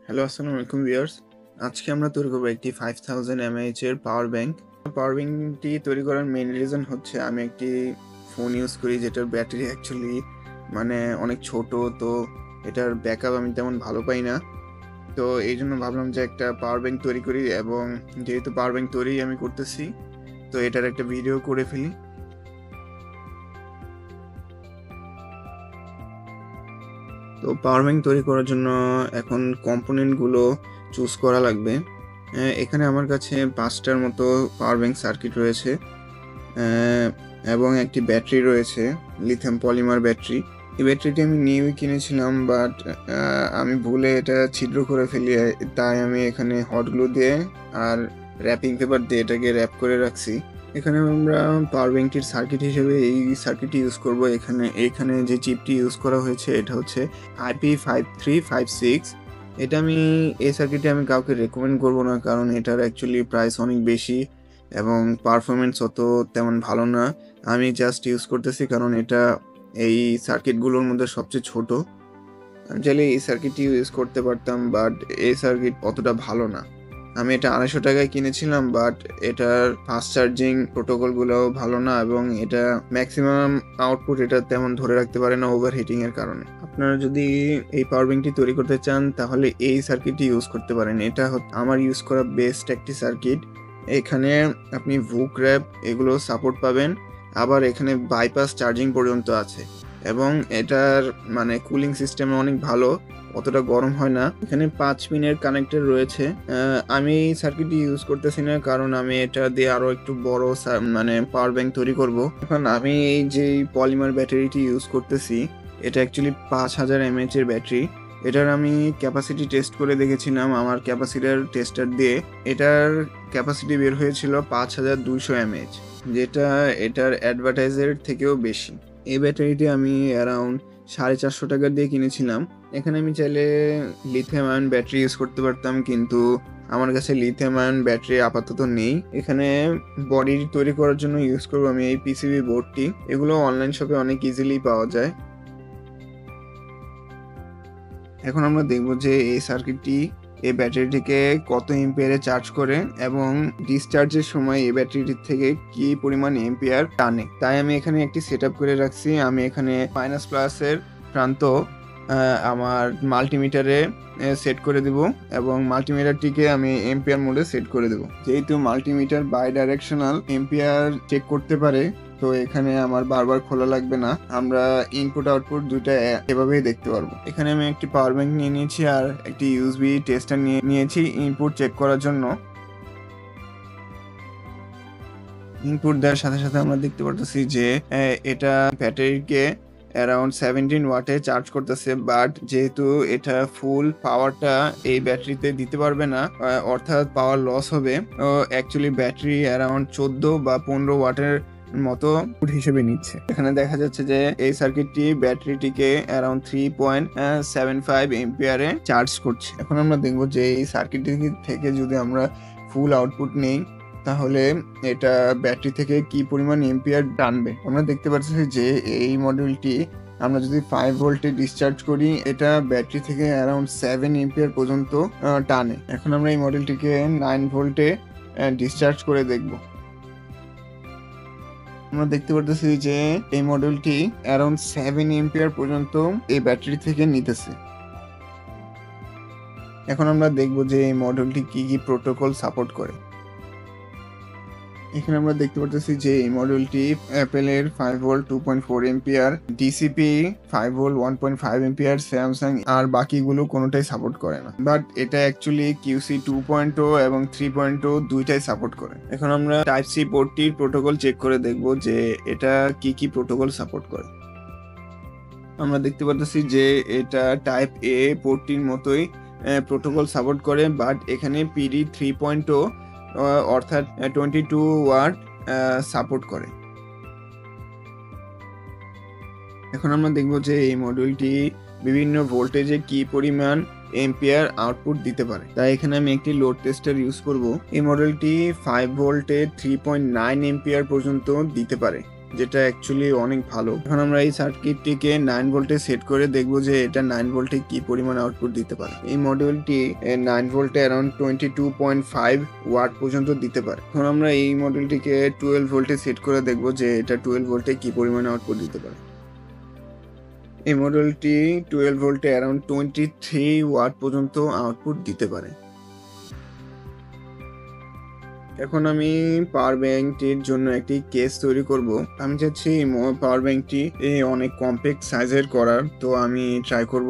Hello, আসসালামু আলাইকুম viewers. আজকে আমরা তৈরি করব একটি 5000 mAh এর পাওয়ার ব্যাংক। পাওয়ার ব্যাংকটি তৈরি করার মেইন রিজন হচ্ছে আমি একটি ফোন ইউজ করি যেটার ব্যাটারি অ্যাকচুয়ালি অনেক ছোট। তো এটার ব্যাকআপ আমি তেমন ভালো পাই না। তো এইজন্য ভাবলাম যে একটা পাওয়ার ব্যাংক তৈরি করি, এবং যেহেতু পাওয়ার ব্যাংক তৈরি আমি করতেছি, তো এটার একটা ভিডিও করে ফেলি। তো পাওয়ার ব্যাংক তৈরি করার জন্য এখন কম্পোনেন্টগুলো চুজ করা লাগবে। এখানে আমার কাছে 5টার মতো পাওয়ার ব্যাংক সার্কিট রয়েছে, এবং একটি ব্যাটারি রয়েছে, লিথিয়াম পলিমার ব্যাটারি। এই ব্যাটারিটি আমি নিউই কিনেছিলাম, বাট আমি ভুলে এটা ছিদ্র করে ফেলি, তাই আমি এখানে হট গ্লু দিয়ে আর র্যাপিং পেপার দিয়ে এটাকে র্যাপ করে রাখছি। এখানে আমরা পাওয়ার ব্যাংকটির সার্কিট হিসেবে এই সার্কিটটি ইউজ করব। এখানে যে চিপটি ইউজ করা হয়েছে এটা হচ্ছে IP5356। এই সার্কিটে আমি কাউকে রেকমেন্ড করব না, কারণ এটার অ্যাকচুয়ালি প্রাইস অনেক বেশি এবং পারফরমেন্স অত তেমন ভালো না। আমি জাস্ট ইউজ করতেছি কারণ এটা এই সার্কিটগুলোর মধ্যে সবচেয়ে ছোট। আমি চাইলে এই সার্কিটটি ইউজ করতে পারতাম, বাট এই সার্কিট অতটা ভালো না। আমি এটা 250 টাকায় কিনেছিলাম, বাট এটার ফাস্ট চার্জিং প্রোটোকলগুলোও ভালো না, এবং এটা ম্যাক্সিমাম আউটপুট এটা তেমন ধরে রাখতে পারে না ওভারহিটিং এর কারণে। আপনারা যদি এই পাওয়ার ব্যাংকটি তৈরি করতে চান তাহলে এই সার্কিটটি ইউজ করতে পারেন। এটা আমার ইউজ করা বেস্ট একটি সার্কিট। এখানে আপনি ভুক র্যাপ এগুলো সাপোর্ট পাবেন, আবার এখানে বাইপাস চার্জিং পর্যন্ত আছে, এবং এটার কুলিং সিস্টেম অনেক ভালো, অতটা গরম হয় না। এখানে 5 পিনের কানেক্টর রয়েছে। আমি এই সার্কিটটি ইউজ করতেছি না কারণ আমি এটা দিয়ে আরো একটু বড় পাওয়ার ব্যাংক তৈরি করব। এখন আমি এই যে পলিমার ব্যাটারিটি ইউজ করতেছি, এটা অ্যাকচুয়ালি 5000 mAh এর ব্যাটারি। এটার আমি ক্যাপাসিটি টেস্ট করে দেখেছিলাম আমার ক্যাপাসিটার টেস্টার দিয়ে। এটার ক্যাপাসিটি বের হয়েছিল 5200 mAh, যেটা এটার অ্যাডভার্টাইজের থেকেও বেশি। এই ব্যাটারিটি আমি অ্যারাউন্ড 450 টাকা দিয়ে কিনেছিলাম। এখানে আমি চাইলে লিথিয়াম আয়ন ব্যাটারি ইউজ করতে পারতাম, কিন্তু আমার কাছে লিথিয়াম আয়ন ব্যাটারি আপাতত নেই। এখানে বডি তৈরি করার জন্য ইউজ করবো আমি এই পিসিবি বোর্ডটি। এগুলো অনলাইন শপে অনেক ইজিলি পাওয়া যায়। এখন আমরা দেখব যে এই সার্কিটটি এই ব্যাটারিটিকে কত এম্পিয়ারে চার্জ করে, এবং ডিসচার্জের সময় এই ব্যাটারিটির থেকে কি পরিমাণ এম্পিয়ার টানে। তাই আমি এখানে একটি সেটআপ করে রাখছি। আমি এখানে মাইনাস প্লাসের প্রান্ত আমার মাল্টিমিটারে সেট করে দেব, এবং মাল্টিমিটারটিকে আমি এম্পিয়ার মোডে সেট করে দেব। যেহেতু multimeter bidirectional ampere check করতে পারে, তো এখানে আমার বারবার খোলা লাগবে না, আমরা ইনপুট আউটপুট দুইটা এভাবেই দেখতে পারবো। এখানে আমি একটি পাওয়ার ব্যাংক নিয়ে নিয়েছি আর একটি ইউএসবি টেস্টার নিয়েছি ইনপুট চেক করার জন্য। ইনপুট দেওয়ার সাথে সাথে আমরা দেখতে পারতেছি যে এটা ব্যাটারিকে অ্যারাউন্ড 17 ওয়াটে চার্জ করতেছে, বাট যেহেতু এটা ফুল পাওয়ারটা এই ব্যাটারিতে দিতে পারবে না, অর্থাৎ পাওয়ার লস হবে, অ্যাকচুয়ালি ব্যাটারি অ্যারাউন্ড 14 বা 15 ওয়াটের মতো হিসেবে নিচ্ছে। এখানে দেখা যাচ্ছে যে এই সার্কিটটি ব্যাটারিটিকে অ্যারাউন্ড 3.75 এম্পিয়ারে চার্জ করছে। এখন আমরা দেখবো যে এই সার্কিটটি থেকে যদি আমরা ফুল আউটপুট নেই তাহলে এটা ব্যাটারি থেকে কি পরিমাণ এম্পিয়ার টানবে। আমরা দেখতে পাচ্ছি যে এই মডিউলটি আমরা যদি 5 ভোল্টে ডিসচার্জ করি, এটা ব্যাটারি থেকে অ্যারাউন্ড 7 এম্পিয়ার পর্যন্ত টানে। এখন আমরা এই মডেলটিকে 9 ভোল্টে ডিসচার্জ করে দেখব। আমরা দেখতে পারতেছি যে এই মডেলটি অ্যারাউন্ড 7 এম্পিয়ার পর্যন্ত এই ব্যাটারি থেকে নিতেছে। এখন আমরা দেখব যে এই মডেলটি কি কি প্রোটোকল সাপোর্ট করে। এখানে আমরা দেখতে পারতেছি যে এই মডেলটি অ্যাপেলের 5 volt 2.4 ampere, DCP 5 volt 1.5 ampere, Samsung আর বাকিগুলো কোনোটাই সাপোর্ট করে না। বাট এটা অ্যাকচুয়ালি কিউসি 2.0 এবং 3.0 দুইটাই সাপোর্ট করে। এখন আমরা টাইপ সি পোর্টটির প্রোটোকল চেক করে দেখব যে এটা কি কি প্রোটোকল সাপোর্ট করে। আমরা দেখতে পারতেছি যে এটা টাইপ এ পোর্টটির মতোই প্রোটোকল সাপোর্ট করে, বাট এখানে পিডি 3.0 অর্থাৎ 22 ওয়াট সাপোর্ট করে। এখন আমরা দেখব যে এই মডিউলটি বিভিন্ন ভোল্টেজে কি পরিমাণ এম্পিয়ার আউটপুট দিতে পারে। তাই এখানে আমি একটি লোড টেস্টার ইউজ করব। এই মডেলটি 5 ভোল্টে 3.9 এম্পিয়ার পর্যন্ত দিতে পারে। যেটা অ্যাকচুয়ালি অনেক ভালো। এখন আমরা এই সার্কিটটিকে 9 ভোল্টে সেট করে দেখবো যে এটা 9 ভোল্টে কি পরিমাণ আউটপুট দিতে পারে। এই মডিউলটি 9 ভোল্টে অ্যারাউন্ড 22.5 ওয়াট পর্যন্ত দিতে পারে। এখন আমরা এই মডিউলটিকে 12 ভোল্টে সেট করে দেখবো যে এটা 12 ভোল্টে কি পরিমাণ আউটপুট দিতে পারে। এই মডিউলটি 12 ভোল্টে অ্যারাউন্ড 23 ওয়াট পর্যন্ত আউটপুট দিতে পারে। এখন আমি পাওয়ার ব্যাংকটির জন্য একটি কেস তৈরি করব। আমি চাচ্ছি পাওয়ার ব্যাংকটি অনেক কম্প্যাক্ট সাইজের করার, তো আমি ট্রাই করব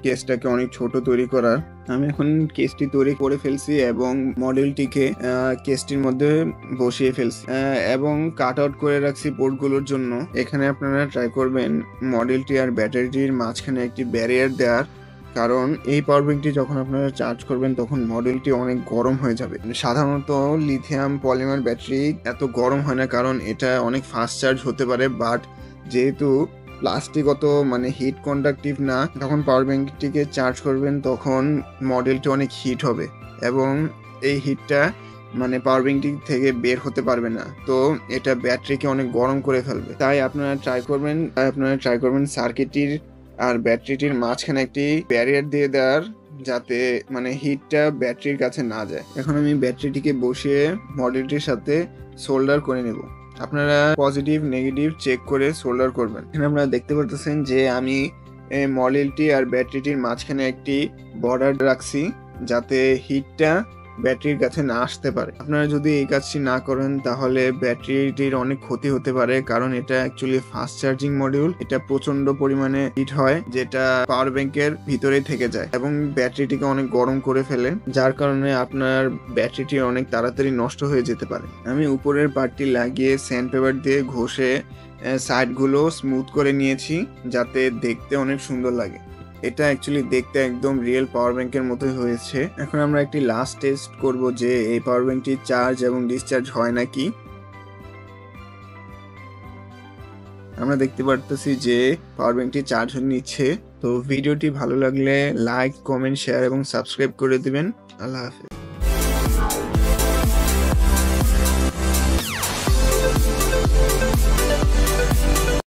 কেসটাকে অনেক ছোট তৈরি করার। আমি এখন কেসটি তৈরি করে ফেলছি এবং মডেলটিকে কেসটির মধ্যে বসিয়ে ফেলছি এবং কাট আউট করে রাখছি পোর্টগুলোর জন্য। এখানে আপনারা ট্রাই করবেন মডেলটি আর ব্যাটারিটির মাঝখানে একটি ব্যারিয়ার দেওয়ার, কারণ এই পাওয়ার ব্যাংকটি যখন আপনারা চার্জ করবেন তখন মডেলটি অনেক গরম হয়ে যাবে। সাধারণত লিথিয়াম পলিমার ব্যাটারি এত গরম হয় না, কারণ এটা অনেক ফাস্ট চার্জ হতে পারে, বাট যেহেতু প্লাস্টিক অত হিট কন্ডাক্টিভ না, যখন পাওয়ার ব্যাংকটিকে চার্জ করবেন তখন মডেলটি অনেক হিট হবে এবং এই হিটটা পাওয়ার ব্যাংকটি থেকে বের হতে পারবে না, তো এটা ব্যাটারিকে অনেক গরম করে ফেলবে। তাই আপনারা ট্রাই করবেন সার্কিটটির আর ব্যাটারিটির মাঝখানে একটি ব্যারিয়ার দিয়ে দেওয়ার, যাতে হিটটা ব্যাটারির কাছে না যায়। এখন আমি ব্যাটারিটিকে বসিয়ে মডেলটির সাথে সোল্ডার করে নেব। আপনারা পজিটিভ নেগেটিভ চেক করে সোল্ডার করবেন। এখানে আপনারা দেখতে পারতেছেন যে আমি মডেলটি আর ব্যাটারিটির মাঝখানে একটি বর্ডার রাখছি, যাতে হিটটা ব্যাটারির কাছে না আসতে পারে। আপনারা যদি এই কাজটি না করেন তাহলে ব্যাটারিটির অনেক ক্ষতি হতে পারে, কারণ এটা অ্যাকচুয়ালি ফাস্ট চার্জিং মডিউল। এটা প্রচন্ড পরিমাণে হিট হয়, যেটা পাওয়ার ব্যাংকের ভিতরেই থেকে যায় এবং ব্যাটারিটিকে অনেক গরম করে ফেলে, যার কারণে আপনার ব্যাটারিটি অনেক তাড়াতাড়ি নষ্ট হয়ে যেতে পারে। আমি উপরের পার্টটি লাগিয়ে স্যান্ড পেপার দিয়ে ঘষে সাইডগুলো স্মুথ করে নিয়েছি, যাতে দেখতে অনেক সুন্দর লাগে। এটা অ্যাকচুয়ালি দেখতে একদম রিয়েল পাওয়ার ব্যাংকের মতোই হয়েছে। এখন আমরা একটি লাস্ট টেস্ট করব যে এই পাওয়ার ব্যাংকটি চার্জ এবং ডিসচার্জ হয় নাকি। আমরা দেখতে পারতেছি যে পাওয়ার ব্যাংকটি চার্জ নিচ্ছে। তো ভিডিওটি ভালো লাগলে লাইক, কমেন্ট, শেয়ার এবং সাবস্ক্রাইব করে দিবেন। আল্লাহ হাফেজ।